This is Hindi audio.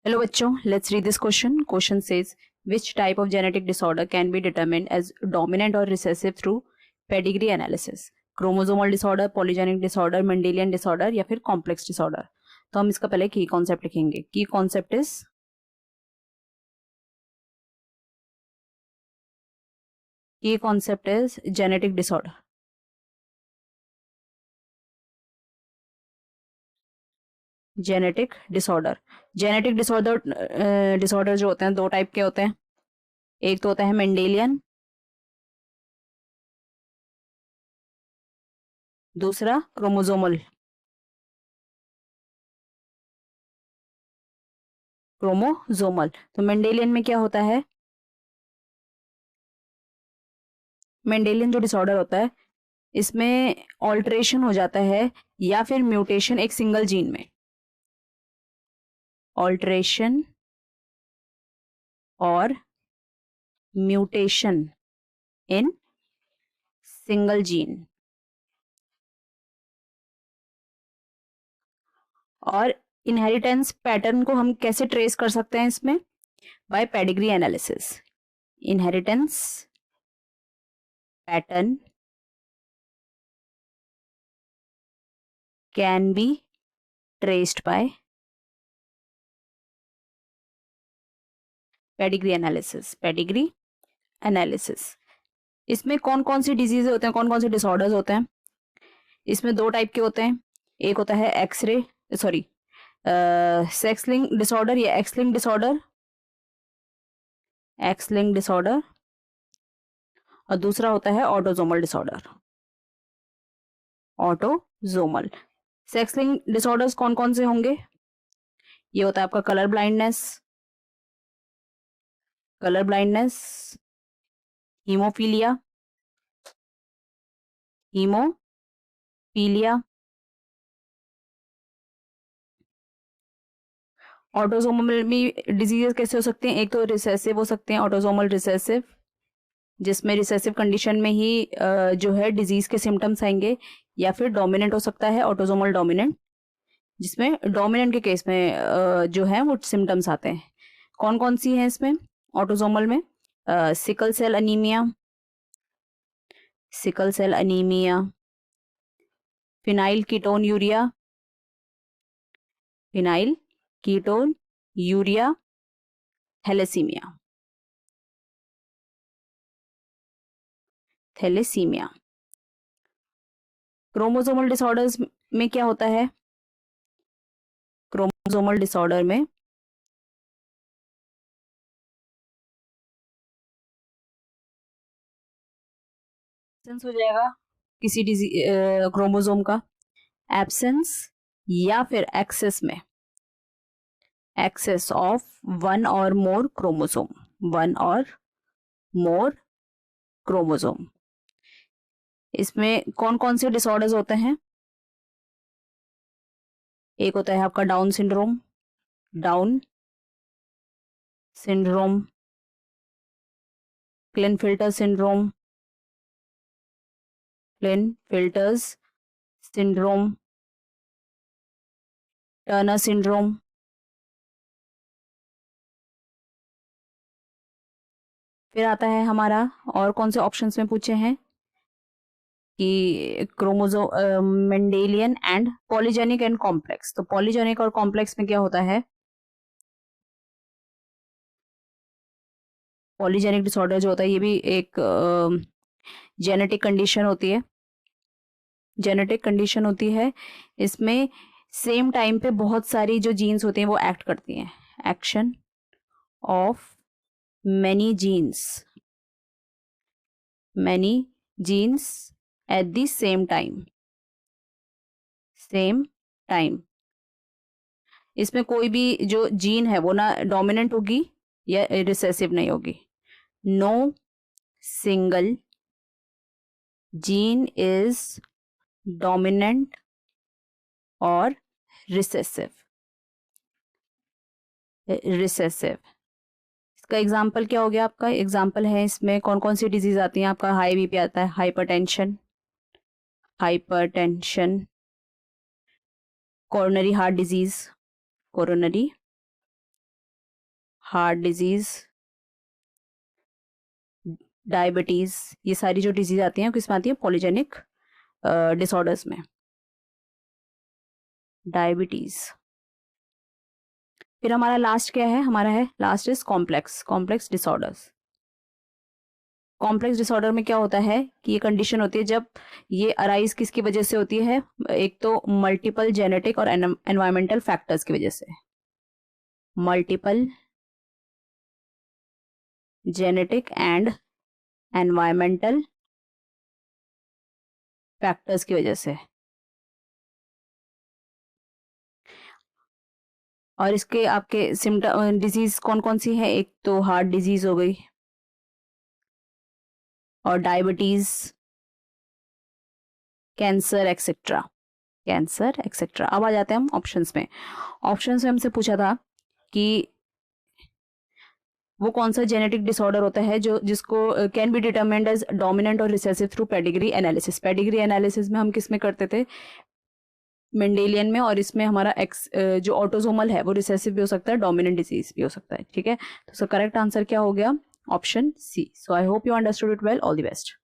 Hello बच्चों, let's read this question. Question says, which type of genetic disorder can be determined as dominant or recessive through pedigree analysis? Chromosomal disorder, polygenic disorder, Mendelian disorder या फिर कॉम्प्लेक्स डिसऑर्डर। तो हम इसका पहले की कॉन्सेप्ट लिखेंगे। की concept is genetic disorder. Genetic disorder disorder जो होते हैं दो टाइप के होते हैं। एक तो होता है मेंडेलियन, दूसरा क्रोमोसोमल। तो मेंडेलियन में क्या होता है? मेंडेलियन जो डिसऑर्डर होता है इसमें ऑल्टरेशन हो जाता है या फिर म्यूटेशन एक सिंगल जीन में। ऑल्टरेशन और म्यूटेशन इन सिंगल जीन। और इनहेरिटेंस पैटर्न को हम कैसे ट्रेस कर सकते हैं इसमें? By pedigree analysis. Inheritance pattern can be traced by pedigree analysis. इसमें कौन कौन सी डिजीज होते हैं, कौन कौन से डिसऑर्डर्स होते हैं? इसमें दो टाइप के होते हैं। एक होता है सेक्स लिंक डिसऑर्डर या एक्स लिंक डिसऑर्डर, और दूसरा होता है autosomal disorder. Autosomal sex link disorders कौन कौन से होंगे? ये होता है आपका कलर ब्लाइंडनेस, हीमोफीलिया ऑटोसोमल में डिजीजेस कैसे हो सकते हैं? एक तो रिसेसिव हो सकते हैं, ऑटोसोमल रिसेसिव, जिसमें रिसेसिव कंडीशन में ही जो है डिजीज के सिम्टम्स आएंगे। या फिर डोमिनेंट हो सकता है, ऑटोसोमल डोमिनेंट, जिसमें डोमिनेंट के केस में जो है वो सिम्टम्स आते हैं। कौन कौन सी है इसमें ऑटोसोमल में? Sickle cell anaemia, phenylketonuria, thalassaemia. Chromosomal disorders में क्या होता है? क्रोमोसोमल डिसऑर्डर में हो जाएगा किसी क्रोमोसोम का एब्सेंस या फिर एक्सेस ऑफ वन और मोर क्रोमोसोम। इसमें कौन कौन से डिसऑर्डर्स होते हैं? एक होता है आपका down syndrome, Klinefelter syndrome, Turner syndrome. फिर आता है हमारा, और कौन से ऑप्शंस में पूछे हैं कि Mendelian and polygenic and complex. तो पॉलीजेनिक और कॉम्प्लेक्स में क्या होता है? पॉलीजेनिक डिसऑर्डर जो होता है ये भी एक जेनेटिक कंडीशन होती है। इसमें सेम टाइम पे बहुत सारी जो जीन्स होती हैं वो एक्ट करती हैं। Action of many genes at the same time। इसमें कोई भी जो जीन है वो ना डोमिनेंट होगी या रिसेसिव नहीं होगी। No single gene is dominant और रिसेसिव। इसका एग्जाम्पल क्या हो गया? आपका एग्जाम्पल है इसमें कौन कौन सी डिजीज आती है? आपका हाई बीपी आता है, hypertension, coronary heart disease, heart disease, diabetes, ये सारी जो डिजीज आती हैं किसमें आती है? पॉलीजेनिक डिसऑर्डर्स में। डायबिटीज। फिर हमारा लास्ट क्या है? हमारा है last is complex disorders. Complex disorder में क्या होता है कि ये कंडीशन होती है जब ये अराइज किसकी वजह से होती है? एक तो मल्टीपल जेनेटिक और एनवायरमेंटल फैक्टर्स की वजह से। Multiple genetic and environmental factors की वजह से। और इसके आपके सिम्टम डिजीज कौन कौन सी है? एक तो हार्ट डिजीज हो गई और डायबिटीज, कैंसर एक्सेट्रा। अब आ जाते हैं हम ऑप्शंस में। ऑप्शंस में हमसे पूछा था कि वो कौन सा जेनेटिक डिसऑर्डर होता है जो जिसको can be determined as dominant और recessive through pedigree analysis. Pedigree analysis में हम किस में करते थे? मेंडेलियन में। और इसमें हमारा जो ऑटोसोमल है वो रिसेसिव भी हो सकता है, डोमिनेंट डिजीज भी हो सकता है। ठीक है, तो करेक्ट आंसर क्या हो गया? Option C. So I hope you understood it well. All the best.